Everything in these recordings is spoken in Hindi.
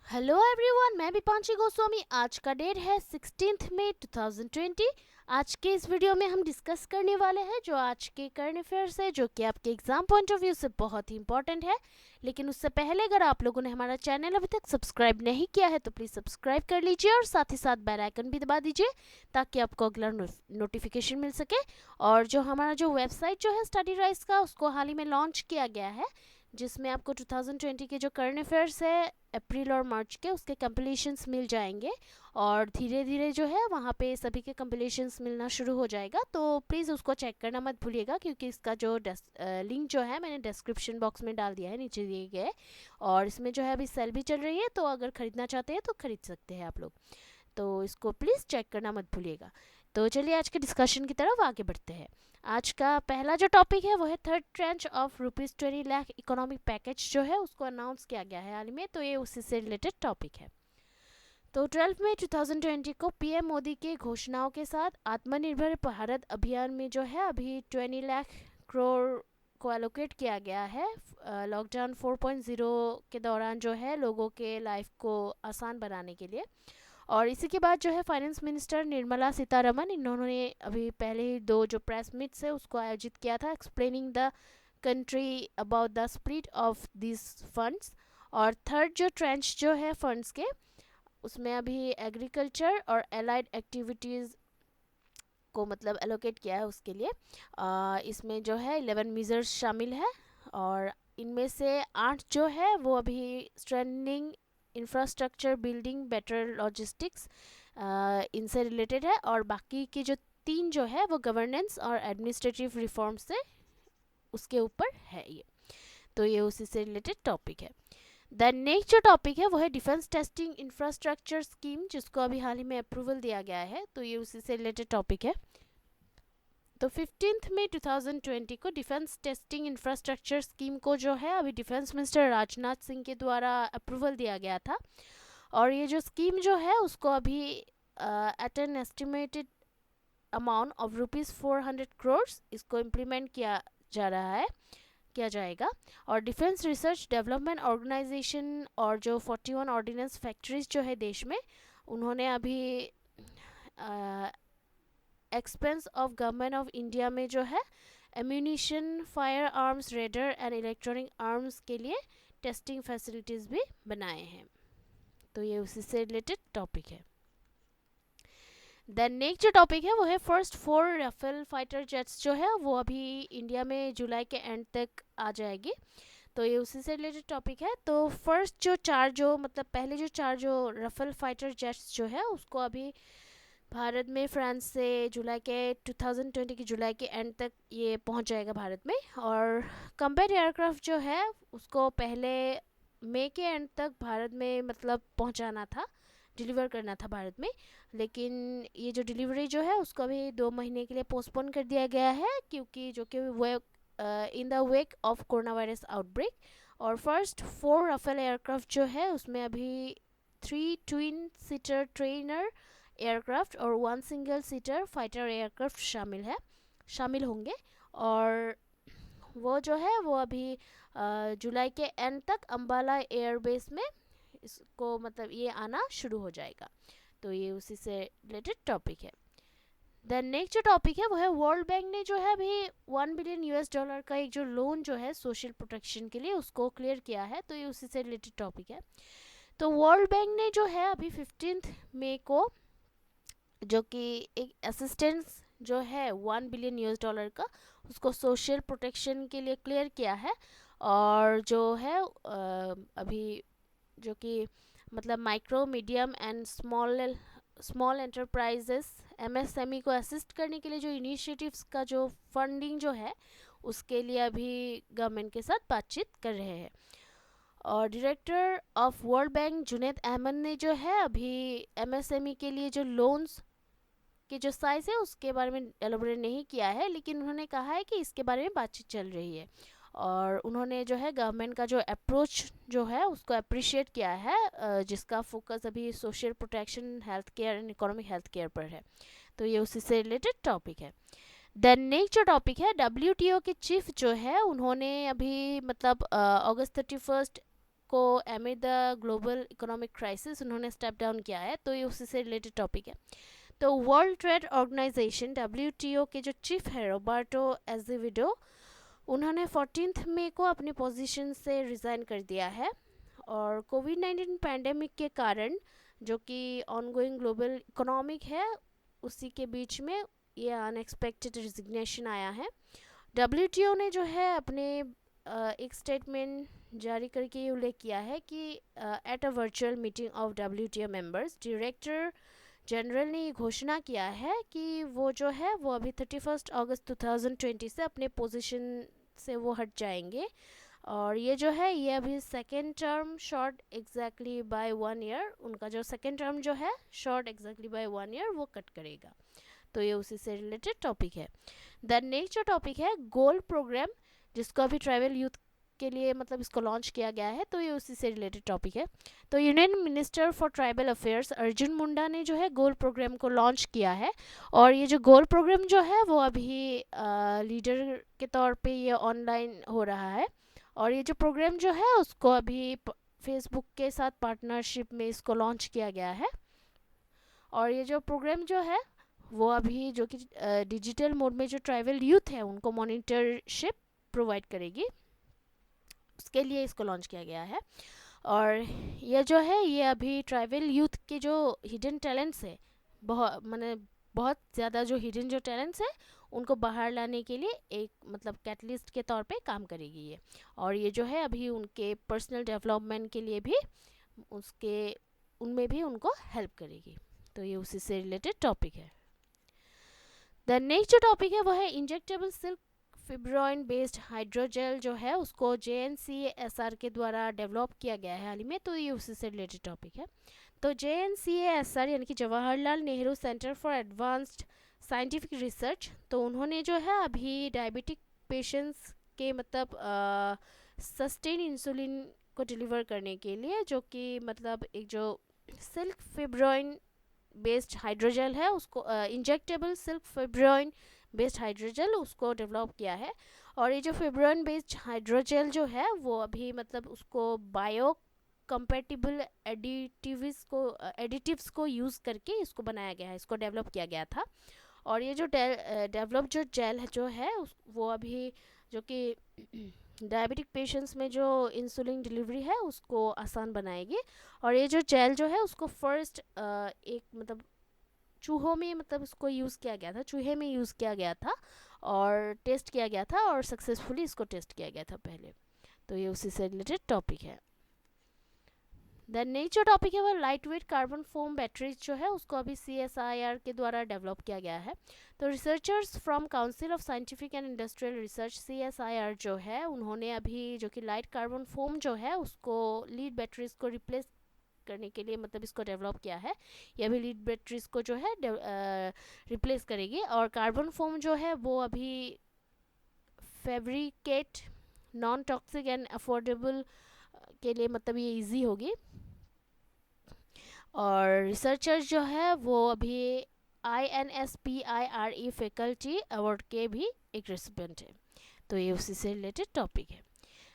हेलो एवरीवन, मैं दीपांशी गोस्वामी। आज का डेट है 16 मई 2020। आज के इस वीडियो में हम डिस्कस करने वाले हैं जो आज के करंट अफेयर्स है, जो कि आपके एग्जाम पॉइंट ऑफ व्यू से बहुत ही इंपॉर्टेंट है। लेकिन उससे पहले अगर आप लोगों ने हमारा चैनल अभी तक सब्सक्राइब नहीं किया है तो प्लीज़ सब्सक्राइब कर लीजिए और साथ ही साथ बेल आइकन भी दबा दीजिए ताकि आपको अगला नोटिफिकेशन मिल सके। और जो हमारा जो वेबसाइट जो है स्टडी राइस का, उसको हाल ही में लॉन्च किया गया है, जिसमें आपको 2020 के जो करंट अफेयर्स है अप्रैल और मार्च के, उसके कंपिलेशंस मिल जाएंगे। और धीरे धीरे जो है वहाँ पे सभी के कंपिलेशंस मिलना शुरू हो जाएगा, तो प्लीज़ उसको चेक करना मत भूलिएगा, क्योंकि इसका जो लिंक जो है मैंने डिस्क्रिप्शन बॉक्स में डाल दिया है, नीचे दिए गए। और इसमें जो है अभी सेल भी चल रही है, तो अगर ख़रीदना चाहते हैं तो ख़रीद सकते हैं आप लोग। तो इसको प्लीज़ चेक करना मत भूलिएगा। तो चलिए आज के डिस्कशन की तरफ आगे बढ़ते हैं। आज का पहला जो टॉपिक है वो है third trench of ₹20 lakh economic package जो है उसको अनाउंस किया गया है हाल में, तो ये उसी से रिलेटेड टॉपिक है। तो 12 मई 2020 को पीएम मोदी के घोषणाओं के साथ आत्मनिर्भर भारत अभियान में जो है अभी 20 लाख करोड़ को एलोकेट किया गया है। लॉकडाउन 4.0 के दौरान जो है लोगों के लाइफ को आसान बनाने के लिए। और इसी के बाद जो है फाइनेंस मिनिस्टर निर्मला सीतारमन, इन्होंने अभी पहले ही दो जो प्रेस मीट्स है उसको आयोजित किया था, explaining the country about the split of this funds. और थर्ड जो ट्रेंच जो है फंड्स के, उसमें अभी एग्रीकल्चर और एलाइड एक्टिविटीज़ को मतलब एलोकेट किया है उसके लिए। इसमें जो है 11 मेजर्स शामिल है, और इनमें से 8 जो है वो अभी strengthening infrastructure, building better logistics, इनसे रिलेटेड है। और बाकी के जो 3 जो है वो गवर्नेंस और एडमिनिस्ट्रेटिव रिफॉर्म से उसके ऊपर है ये। तो ये उसी से रिलेटेड टॉपिक है। द नेक्स्ट जो टॉपिक है वो है डिफेंस टेस्टिंग इंफ्रास्ट्रक्चर स्कीम, जिसको अभी हाल ही में अप्रूवल दिया गया है, तो ये उसी से रिलेटेड टॉपिक है। तो 15 मई 2020 को डिफेंस टेस्टिंग इंफ्रास्ट्रक्चर स्कीम को जो है अभी डिफेंस मिनिस्टर राजनाथ सिंह के द्वारा अप्रूवल दिया गया था। और ये जो स्कीम जो है उसको अभी at an estimated amount of ₹400 crore इसको इम्प्लीमेंट किया जा रहा है, किया जाएगा। और डिफेंस रिसर्च डेवलपमेंट ऑर्गेनाइजेशन और जो 41 ऑर्डिनेंस फैक्ट्रीज जो है देश में, उन्होंने अभी expense of government of India में जो है ammunition, fire arms, raider and electronic arms के लिए टेस्टिंग फैसिलिटीज़ भी बनाए हैं। तो ये उसी से रिलेटेड टॉपिक है। देन नेक्स्ट जो टॉपिक है वो है फर्स्ट 4 राफेल फाइटर जेट्स जो है वो अभी इंडिया में जुलाई के एंड तक आ जाएगी, तो ये उसी से रिलेटेड टॉपिक है। तो फर्स्ट जो 4 जो मतलब पहले जो 4 जो राफेल फाइटर जेट्स जो है उसको अभी भारत में फ्रांस से जुलाई के 2020 की जुलाई के एंड तक ये पहुंच जाएगा भारत में। और कम्बैट एयरक्राफ्ट जो है उसको पहले मई के एंड तक भारत में मतलब पहुंचाना था, डिलीवर करना था भारत में। लेकिन ये जो डिलीवरी जो है उसको अभी 2 महीने के लिए पोस्टपोन कर दिया गया है, क्योंकि जो कि वो in the wake of corona virus outbreak. और फर्स्ट 4 राफेल एयरक्राफ्ट जो है उसमें अभी 3 ट्विन सीटर ट्रेनर एयरक्राफ्ट और 1 सिंगल सीटर फाइटर एयरक्राफ्ट शामिल होंगे। और वो जो है वो अभी जुलाई के एंड तक अम्बाला एयरबेस में इसको मतलब ये आना शुरू हो जाएगा। तो ये उसी से रिलेटेड टॉपिक है। देन नेक्स्ट जो टॉपिक है वो है वर्ल्ड बैंक ने जो है अभी $1 बिलियन का एक जो लोन जो है सोशल प्रोटेक्शन के लिए उसको क्लियर किया है, तो ये उसी से रिलेटेड टॉपिक है। तो वर्ल्ड बैंक ने जो है अभी 15 मई को जो कि एक असिस्टेंस जो है $1 बिलियन का उसको सोशल प्रोटेक्शन के लिए क्लियर किया है। और जो है अभी जो कि मतलब micro, medium and small enterprises, MSME को असिस्ट करने के लिए जो इनिशिएटिव्स का जो फंडिंग जो है उसके लिए अभी गवर्नमेंट के साथ बातचीत कर रहे हैं। और director of World Bank Junaid Ahmed ने जो है अभी एमएसएमई के लिए जो लोन्स कि जो साइज़ है उसके बारे में एलोबरेट नहीं किया है, लेकिन उन्होंने कहा है कि इसके बारे में बातचीत चल रही है। और उन्होंने जो है गवर्नमेंट का जो अप्रोच जो है उसको अप्रिशिएट किया है, जिसका फोकस अभी social protection, health care and economic health care पर है। तो ये उसी से रिलेटेड टॉपिक है। देन नेक्स्ट जो टॉपिक है, डब्ल्यूटीओ के चीफ जो है उन्होंने अभी मतलब अगस्त 31 को एमिड द ग्लोबल इकोनॉमिक क्राइसिस उन्होंने स्टेप डाउन किया है, तो ये उसी से रिलेटेड टॉपिक है। तो वर्ल्ड ट्रेड ऑर्गेनाइजेशन WTO के जो चीफ है रॉबर्टो एजेविडो, उन्होंने 14 मई को अपनी पोजीशन से रिज़ाइन कर दिया है। और कोविड-19 पैंडेमिक के कारण जो कि ऑनगोइंग ग्लोबल इकोनॉमिक है, उसी के बीच में ये अनएक्सपेक्टेड रिजिग्नेशन आया है। WTO ने जो है अपने एक स्टेटमेंट जारी करके ये उल्लेख किया है कि at a virtual meeting of WTO members, director general ने ये घोषणा किया है कि वो जो है वो अभी 31 अगस्त 2020 से अपने पोजीशन से वो हट जाएंगे। और ये जो है ये अभी second term short exactly by 1 year, उनका जो सेकेंड टर्म जो है शॉर्ट एग्जैक्टली बाय 1 ईयर वो कट करेगा। तो ये उसी से रिलेटेड टॉपिक है। द नेक्स्ट जो टॉपिक है गोल्ड प्रोग्राम, जिसको अभी ट्राइबल यूथ के लिए मतलब इसको लॉन्च किया गया है, तो ये उसी से रिलेटेड टॉपिक है। तो union minister for tribal affairs Arjun Munda ने जो है गोल्ड प्रोग्राम को लॉन्च किया है। और ये जो गोल्ड प्रोग्राम जो है वो अभी लीडर के तौर पे ये ऑनलाइन हो रहा है। और ये जो प्रोग्राम जो है उसको अभी फेसबुक के साथ पार्टनरशिप में इसको लॉन्च किया गया है। और ये जो प्रोग्राम जो है वो अभी जो कि डिजिटल मोड में जो ट्राइबल यूथ है उनको मॉनिटरशिप प्रोवाइड करेगी, उसके लिए इसको लॉन्च किया गया है। और ये जो है ये अभी ट्राइबल यूथ के जो हिडन टैलेंट्स है, बहुत ज़्यादा जो हिडन जो टैलेंट्स है उनको बाहर लाने के लिए एक मतलब कैटलिस्ट के तौर पे काम करेगी ये। और ये जो है अभी उनके पर्सनल डेवलपमेंट के लिए भी उनमें भी उनको हेल्प करेगी। तो ये उसी से रिलेटेड टॉपिक है। द नेक्स्ट जो टॉपिक है वो है इंजेक्टेबल सिल्क फिब्रोइन बेस्ड हाइड्रोजेल, जो है उसको JNCASR के द्वारा डेवलप किया गया है हाल ही में, तो ये उसी से रिलेटेड टॉपिक है। तो JNCASR यानी कि Jawaharlal Nehru centre for advanced scientific research, तो उन्होंने जो है अभी डायबिटिक पेशेंट्स के मतलब सस्टेन इंसुलिन को डिलीवर करने के लिए जो कि मतलब एक जो सिल्क फिब्रोइन बेस्ड हाइड्रोजेल है उसको इंजेक्टेबल सिल्क फिब्रोइन बेस्ड हाइड्रोजेल उसको डेवलप किया है। और ये जो फिब्रोइन बेस्ड हाइड्रोजेल जो है वो अभी मतलब उसको बायो कंपेटिबल एडिटिव्स को यूज़ करके इसको बनाया गया है, इसको डेवलप किया गया था। और ये जो डेवलप जो जेल जो है वो अभी जो कि डायबिटिक पेशेंट्स में जो इंसुलिन डिलीवरी है उसको आसान बनाएगी। और ये जो जेल जो है उसको फर्स्ट एक मतलब चूहों में मतलब इसको यूज़ किया गया था, चूहे में यूज़ किया गया था और टेस्ट किया गया था और सक्सेसफुली इसको टेस्ट किया गया था पहले। तो ये उसी से रिलेटेड टॉपिक है। द नेक्स्ट जो टॉपिक है वो light weight carbon foam batteries जो है उसको अभी CSIR के द्वारा डेवलप किया गया है। तो researchers from council of scientific and industrial research CSIR जो है उन्होंने अभी जो कि लाइट कार्बन फोम जो है उसको लीड बैटरीज को रिप्लेस करने के लिए मतलब इसको डेवलप किया है। ये अभी लीड बैटरीज को जो है रिप्लेस करेगी। और कार्बन फोम जो है वो अभी fabricate non toxic and affordable के लिए मतलब ये इजी होगी। और रिसर्चर्स जो है वो अभी INSPIRE फैकल्टी अवार्ड के भी एक रेसिपिएंट है। तो ये उसी से रिलेटेड टॉपिक है।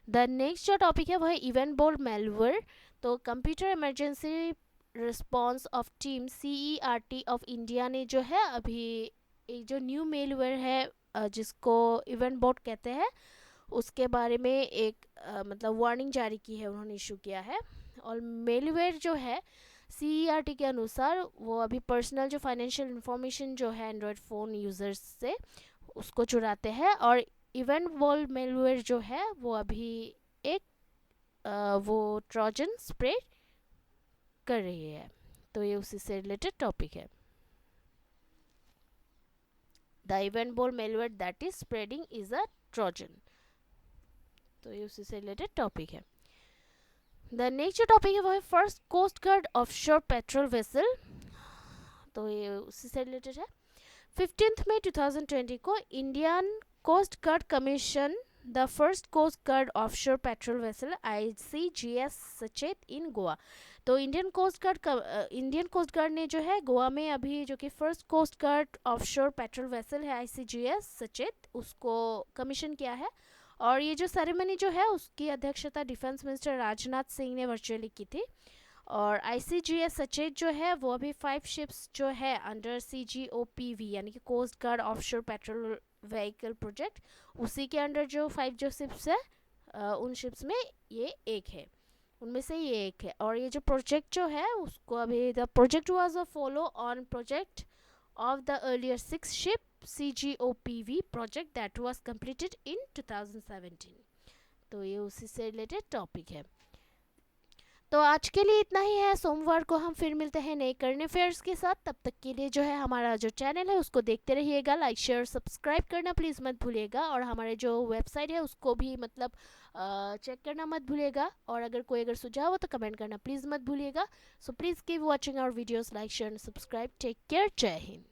द नेक्स्ट जो टॉपिक है वो है इवेंट बोर्ड मेलवेयर। तो computer emergency response of team CERT of India ने जो है अभी एक जो न्यू मेलवेयर है जिसको इवेंट बोर्ड कहते हैं उसके बारे में एक मतलब वार्निंग जारी की है, उन्होंने इशू किया है। और मेलवेयर जो है CERT के अनुसार वो अभी पर्सनल जो फाइनेंशियल इंफॉर्मेशन जो है एंड्रॉयड फ़ोन यूज़र्स से उसको चुराते हैं। और इवेंट बोर्ड मेलवेयर जो है वो अभी एक वो ट्रोजन स्प्रेड कर रही है। तो ये उसी से रिलेटेड टॉपिक है। The event board malware that is spreading is a Trojan. तो ये उसी से रिलेटेड टॉपिक है। द नेक्स्ट जो टॉपिक है वो है first coast guard offshore patrol vessel. तो ये उसी से रिलेटेड है। 15 मई 2020 को Indian coast guard commission the first coast guard offshore patrol vessel ICGS Sachet इन गोवा। तो इंडियन कोस्ट गार्ड ने जो है गोवा में अभी जो कि first coast guard offshore patrol vessel है ICGS सचेत उसको कमीशन किया है। और ये जो सेरेमनी जो है उसकी अध्यक्षता डिफेंस मिनिस्टर राजनाथ सिंह ने वर्चुअली की थी। और ICGS सचेत जो है वो अभी 5 शिप्स जो है अंडर CGOPV यानी कि coast guard offshore patrol vehicle project, उसी के अंडर जो 5 जो शिप्स है उन शिप्स में ये एक है, उनमें से ये एक है। और ये जो प्रोजेक्ट जो है उसको अभी the project was a follow on project of the earlier 6 ship CGOPV project that was completed in 2017। तो ये उसी से रिलेटेड टॉपिक है। तो आज के लिए इतना ही है। सोमवार को हम फिर मिलते हैं नए करंट अफेयर्स के साथ। तब तक के लिए जो है हमारा जो चैनल है उसको देखते रहिएगा, लाइक शेयर सब्सक्राइब करना प्लीज़ मत भूलिएगा। और हमारे जो वेबसाइट है उसको भी मतलब चेक करना मत भूलिएगा। और अगर सुझाव हो तो कमेंट करना प्लीज़ मत भूलिएगा। So please keep watching our videos, like share subscribe. Take care, जय हिंद।